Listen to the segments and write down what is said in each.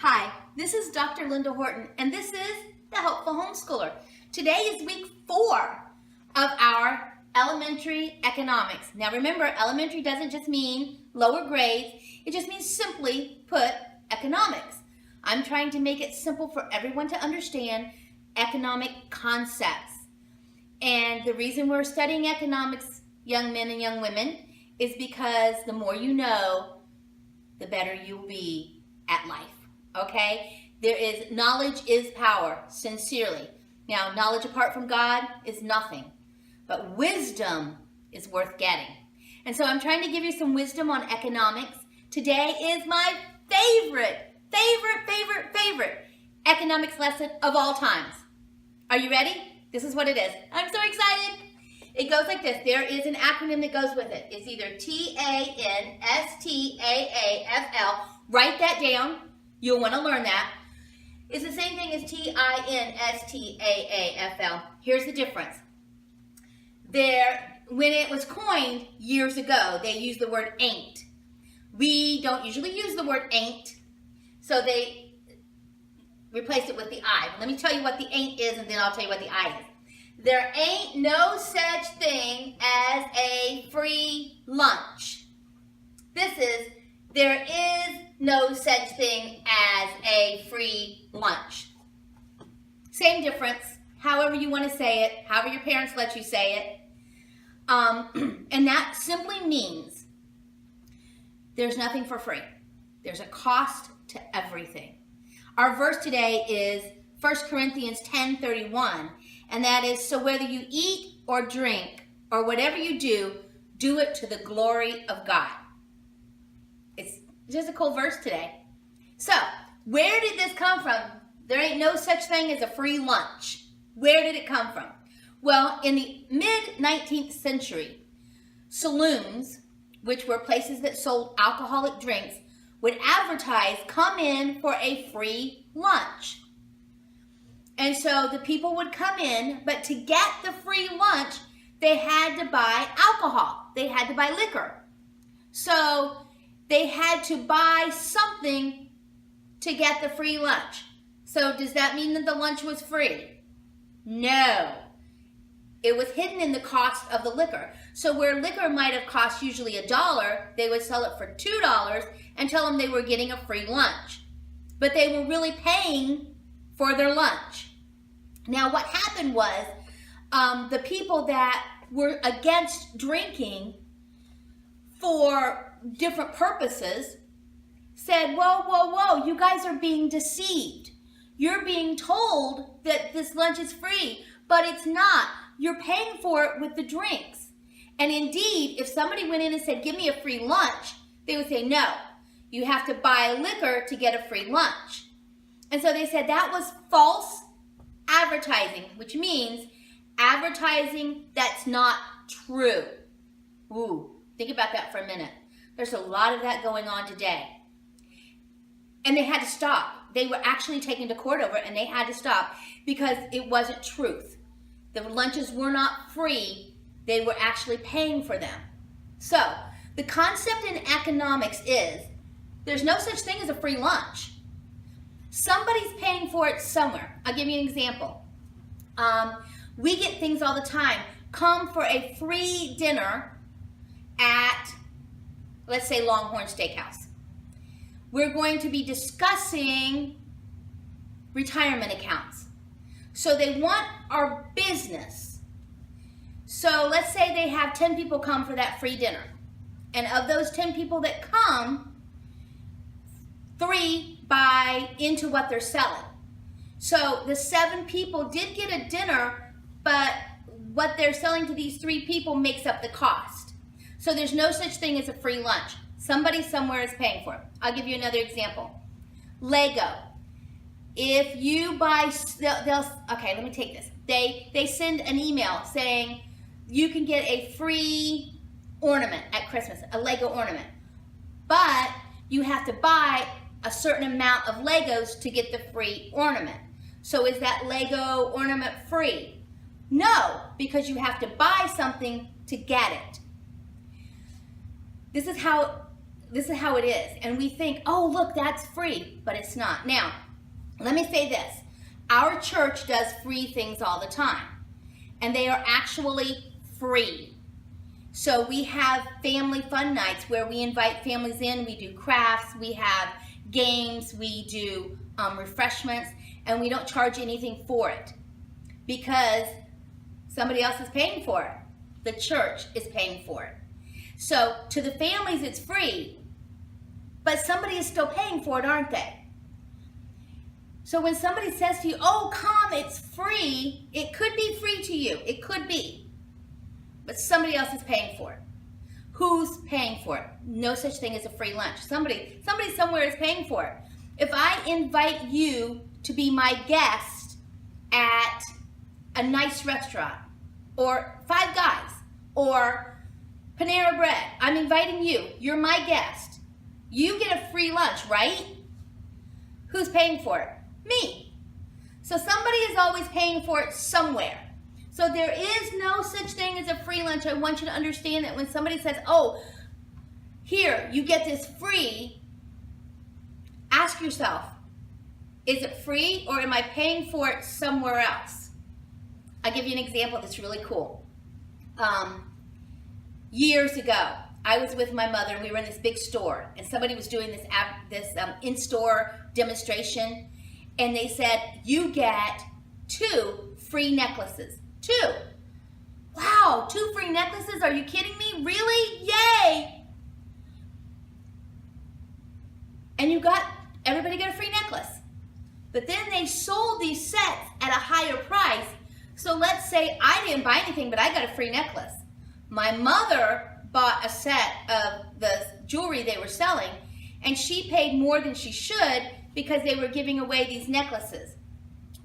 Hi, this is Dr. Linda Horton, and this is the Helpful Homeschooler. Today is week 4 of our elementary economics. Now remember, elementary doesn't just mean lower grades, it just means simply put economics. I'm trying to make it simple for everyone to understand economic concepts. And the reason we're studying economics, young men and young women, is because the more you know, the better you'll be at life. Okay? Knowledge is power, sincerely. Now, knowledge apart from God is nothing, but wisdom is worth getting. And so I'm trying to give you some wisdom on economics. Today is my favorite economics lesson of all times. Are you ready? This is what it is. I'm so excited. It goes like this. There is an acronym that goes with it. It's either TANSTAAFL. Write that down. You'll want to learn that. It's the same thing as TINSTAAFL. Here's the difference. When it was coined years ago, they used the word ain't. We don't usually use the word ain't, so they replaced it with the I. Let me tell you what the ain't is, and then I'll tell you what the I is. There ain't no such thing as a free lunch. There is no such thing as a free lunch. Same difference, however you want to say it, however your parents let you say it. And that simply means there's nothing for free. There's a cost to everything. Our verse today is 1 Corinthians 10:31, and that is, so whether you eat or drink or whatever you do, do it to the glory of God. It's just a cool verse today. So, where did this come from? There ain't no such thing as a free lunch. Where did it come from? Well, in the mid-19th century, saloons, which were places that sold alcoholic drinks, would advertise, come in for a free lunch. And so the people would come in, but to get the free lunch, they had to buy alcohol. They had to buy liquor. So they had to buy something to get the free lunch. So does that mean that the lunch was free? No. It was hidden in the cost of the liquor. So where liquor might have cost usually $1, they would sell it for $2 and tell them they were getting a free lunch. But they were really paying for their lunch. Now what happened was the people that were against drinking for different purposes said, whoa, you guys are being deceived. You're being told that this lunch is free, but it's not. You're paying for it with the drinks. And indeed, if somebody went in and said, give me a free lunch, they would say, no, you have to buy liquor to get a free lunch. And so they said that was false advertising, which means advertising that's not true. Ooh, think about that for a minute. There's a lot of that going on today. And they had to stop. They were actually taken to court over it, and they had to stop because it wasn't truth. The lunches were not free. They were actually paying for them. So the concept in economics is there's no such thing as a free lunch. Somebody's paying for it somewhere. I'll give you an example. We get things all the time. Come for a free dinner at, let's say, Longhorn Steakhouse. We're going to be discussing retirement accounts. So they want our business. So let's say they have 10 people come for that free dinner. And of those 10 people that come, 3 buy into what they're selling. So the 7 people did get a dinner, but what they're selling to these 3 people makes up the cost. So there's no such thing as a free lunch. Somebody somewhere is paying for it. I'll give you another example. Lego. If you buy, okay, let me take this. They send an email saying you can get a free ornament at Christmas, a Lego ornament. But you have to buy a certain amount of Legos to get the free ornament. So is that Lego ornament free? No, because you have to buy something to get it. This is how this is how it is. And we think, oh, look, that's free, but it's not. Now, let me say this. Our church does free things all the time, and they are actually free. So we have family fun nights where we invite families in. We do crafts, we have games, we do refreshments, and we don't charge anything for it because somebody else is paying for it. The church is paying for it. So to the families, it's free, but somebody is still paying for it, aren't they? So when somebody says to you, oh, come, it's free, it could be free to you. It could be. But somebody else is paying for it. Who's paying for it? No such thing as a free lunch. Somebody somewhere is paying for it. If I invite you to be my guest at a nice restaurant, or Five Guys, or Panera Bread, I'm inviting you. You're my guest. You get a free lunch, right? Who's paying for it? Me. So somebody is always paying for it somewhere. So there is no such thing as a free lunch. I want you to understand that when somebody says, oh, here, you get this free, ask yourself, is it free or am I paying for it somewhere else? I'll give you an example that's really cool. Years ago, I was with my mother and we were in this big store and somebody was doing this in-store demonstration and they said, you get 2 free necklaces. 2. Wow, 2 free necklaces? Are you kidding me? Really? Yay! And everybody got a free necklace. But then they sold these sets at a higher price. So let's say I didn't buy anything, but I got a free necklace. My mother bought a set of the jewelry they were selling, and she paid more than she should because they were giving away these necklaces.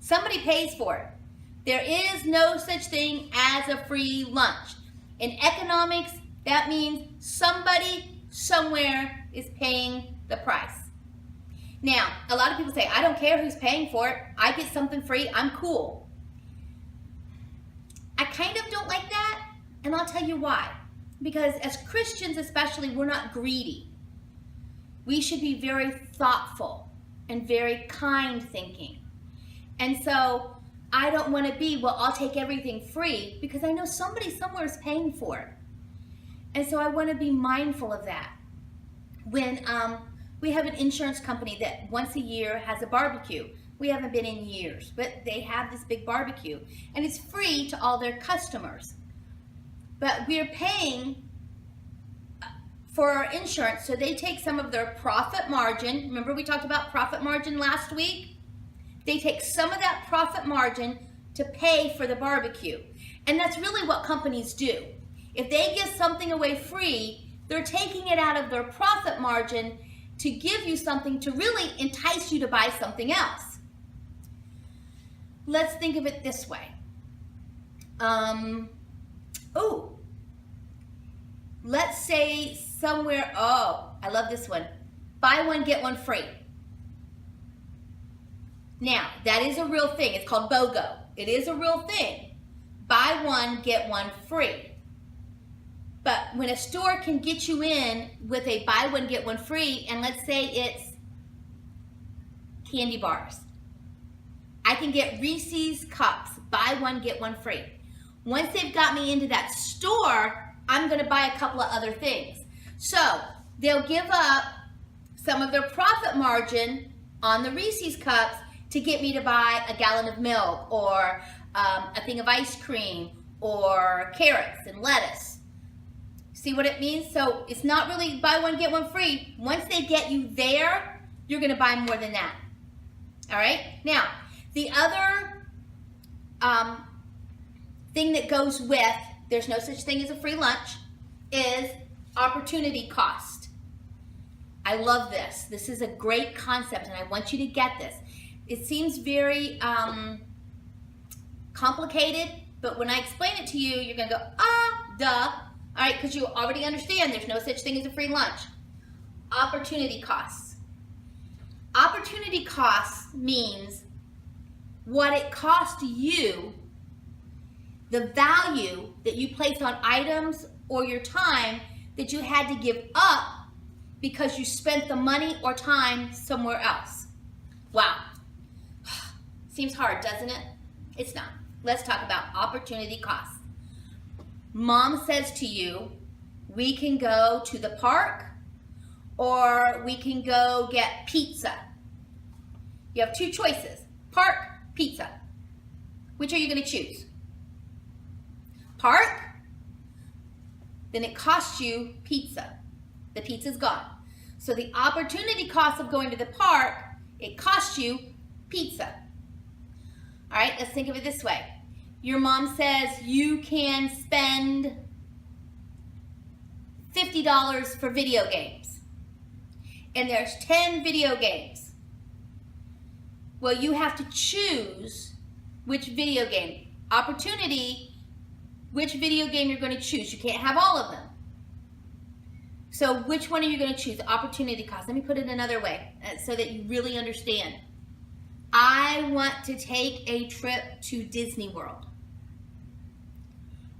Somebody pays for it. There is no such thing as a free lunch. In economics, that means somebody somewhere is paying the price. Now, a lot of people say, I don't care who's paying for it. I get something free. I'm cool. I kind of don't like that, and I'll tell you why. Because as Christians especially, we're not greedy. We should be very thoughtful and very kind thinking. And so I don't want to be, well, I'll take everything free because I know somebody somewhere is paying for it. And so I want to be mindful of that. When we have an insurance company that once a year has a barbecue. We haven't been in years, but they have this big barbecue and it's free to all their customers. But we're paying for our insurance, so they take some of their profit margin. Remember we talked about profit margin last week? They take some of that profit margin to pay for the barbecue. And that's really what companies do. If they give something away free, they're taking it out of their profit margin to give you something to really entice you to buy something else. Let's think of it this way. Let's say somewhere, I love this one. Buy one, get one free. Now, that is a real thing. It's called BOGO. It is a real thing. Buy one, get one free. But when a store can get you in with a buy one, get one free, and let's say it's candy bars. I can get Reese's cups, buy one, get one free. Once they've got me into that store, I'm going to buy a couple of other things. So they'll give up some of their profit margin on the Reese's cups to get me to buy a gallon of milk or a thing of ice cream or carrots and lettuce. See what it means? So it's not really buy one, get one free. Once they get you there, you're going to buy more than that. All right? Now, the other thing that goes with, there's no such thing as a free lunch, is opportunity cost. I love this. This is a great concept, and I want you to get this. It seems very complicated, but when I explain it to you, you're going to go, duh. All right, because you already understand there's no such thing as a free lunch. Opportunity costs. Opportunity costs means what it costs you, the value that you place on items or your time that you had to give up because you spent the money or time somewhere else. Wow. Seems hard, doesn't it? It's not. Let's talk about opportunity costs. Mom says to you, we can go to the park or we can go get pizza. You have two choices, park, pizza. Which are you going to choose? Park? Then it costs you pizza. The pizza's gone. So the opportunity cost of going to the park, it costs you pizza. All right, let's think of it this way. Your mom says you can spend $50 for video games. And there's 10 video games. Well, you have to choose which video game. Opportunity, which video game you're going to choose. You can't have all of them. So which one are you going to choose? Opportunity cost. Let me put it another way so that you really understand. I want to take a trip to Disney World.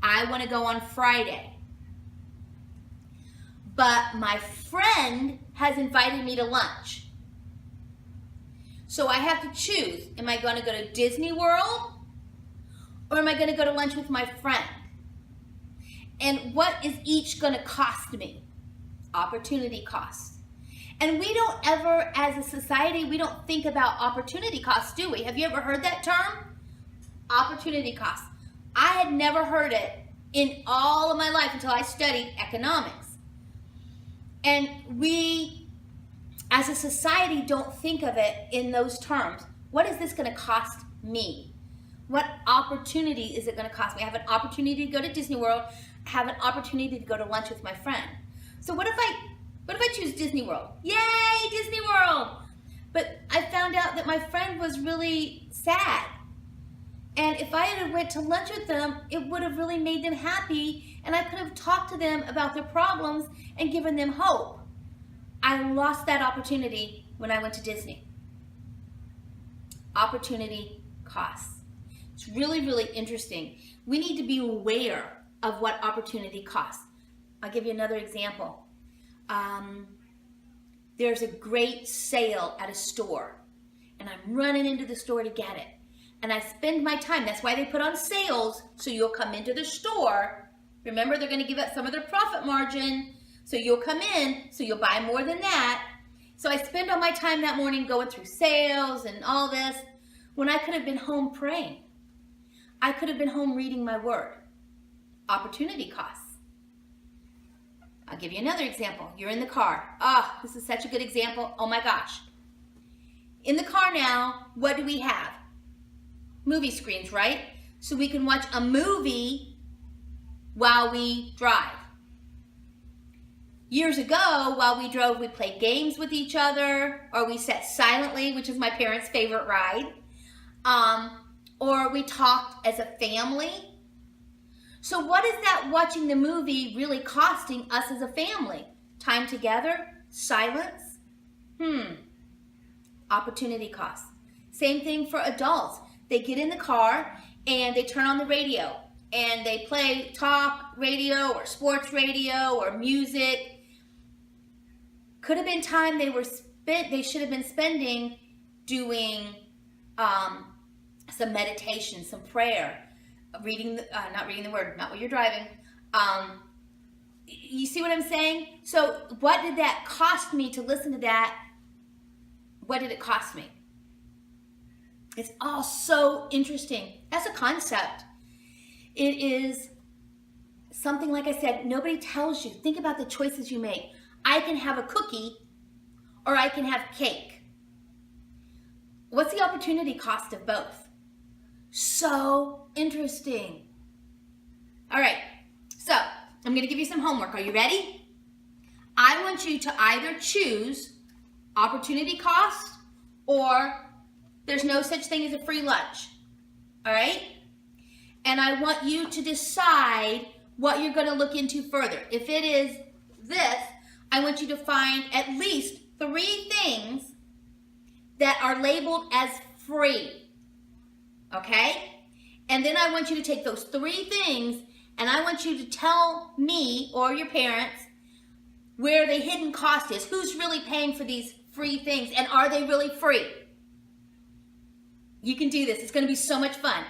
I want to go on Friday. But my friend has invited me to lunch. So I have to choose. Am I going to go to Disney World? Or am I going to go to lunch with my friend? And what is each going to cost me? Opportunity costs. And we don't ever, as a society, we don't think about opportunity costs, do we? Have you ever heard that term? Opportunity costs. I had never heard it in all of my life until I studied economics. And we, as a society, don't think of it in those terms. What is this going to cost me? What opportunity is it going to cost me? I have an opportunity to go to Disney World. I have an opportunity to go to lunch with my friend. So what if I choose Disney World? Yay, Disney World! But I found out that my friend was really sad. And if I had went to lunch with them, it would have really made them happy, and I could have talked to them about their problems and given them hope. I lost that opportunity when I went to Disney. Opportunity costs. It's really, really interesting. We need to be aware of what opportunity costs. I'll give you another example. There's a great sale at a store, and I'm running into the store to get it. And I spend my time. That's why they put on sales, so you'll come into the store. Remember, they're going to give up some of their profit margin, so you'll come in, so you'll buy more than that. So I spend all my time that morning going through sales and all this, when I could have been home praying. I could have been home reading my word. Opportunity costs. I'll give you another example. You're in the car. This is such a good example. Oh my gosh. In the car now, what do we have? Movie screens, right? So we can watch a movie while we drive. Years ago, while we drove, we played games with each other, or we sat silently, which is my parents' favorite ride, or we talked as a family. So what is that watching the movie really costing us as a family? Time together? Silence? Opportunity costs. Same thing for adults. They get in the car and they turn on the radio and they play talk radio or sports radio or music. Could have been time they should have been spending doing some meditation, some prayer, not reading the word, not while you're driving. You see what I'm saying? So what did that cost me to listen to that? What did it cost me? It's all so interesting. That's a concept. It is something, like I said, nobody tells you. Think about the choices you make. I can have a cookie or I can have cake. What's the opportunity cost of both? So interesting. All right, so I'm going to give you some homework. Are you ready? I want you to either choose opportunity cost or there's no such thing as a free lunch. All right? And I want you to decide what you're going to look into further. If it is this, I want you to find at least 3 things that are labeled as free. Okay? And then I want you to take those 3 things and I want you to tell me or your parents where the hidden cost is. Who's really paying for these free things, and are they really free? You can do this. It's going to be so much fun.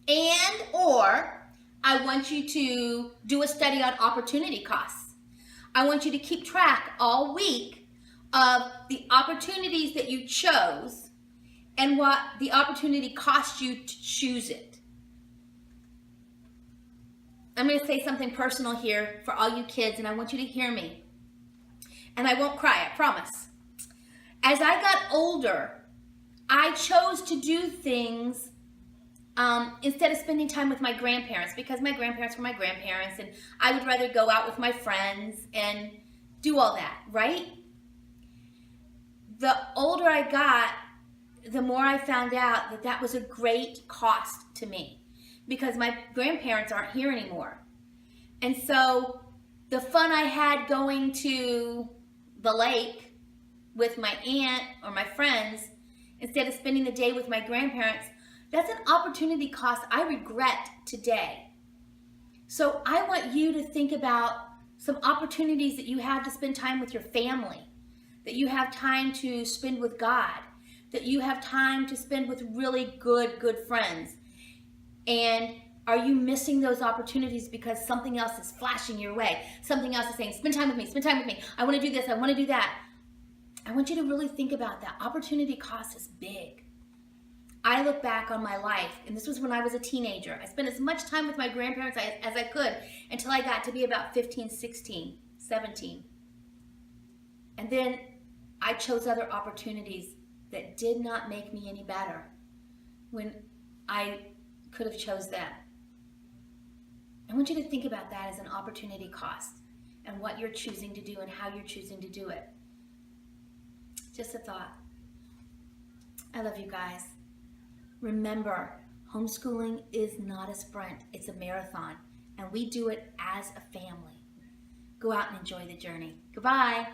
And or I want you to do a study on opportunity costs. I want you to keep track all week of the opportunities that you chose and what the opportunity cost you to choose it. I'm going to say something personal here for all you kids, and I want you to hear me. And I won't cry, I promise. As I got older, I chose to do things instead of spending time with my grandparents, because my grandparents were my grandparents, and I would rather go out with my friends and do all that, right? The older I got, the more I found out that that was a great cost to me, because my grandparents aren't here anymore. And so the fun I had going to the lake with my aunt or my friends, instead of spending the day with my grandparents, that's an opportunity cost I regret today. So I want you to think about some opportunities that you have to spend time with your family, that you have time to spend with God, that you have time to spend with really good friends. And are you missing those opportunities because something else is flashing your way? Something else is saying, spend time with me, spend time with me. I want to do this, I want to do that. I want you to really think about that. Opportunity cost is big. I look back on my life, and this was when I was a teenager. I spent as much time with my grandparents as I could until I got to be about 15, 16, 17. And then I chose other opportunities that did not make me any better when I could have chose them. I want you to think about that as an opportunity cost and what you're choosing to do and how you're choosing to do it. Just a thought. I love you guys. Remember, homeschooling is not a sprint, it's a marathon, and we do it as a family. Go out and enjoy the journey. Goodbye.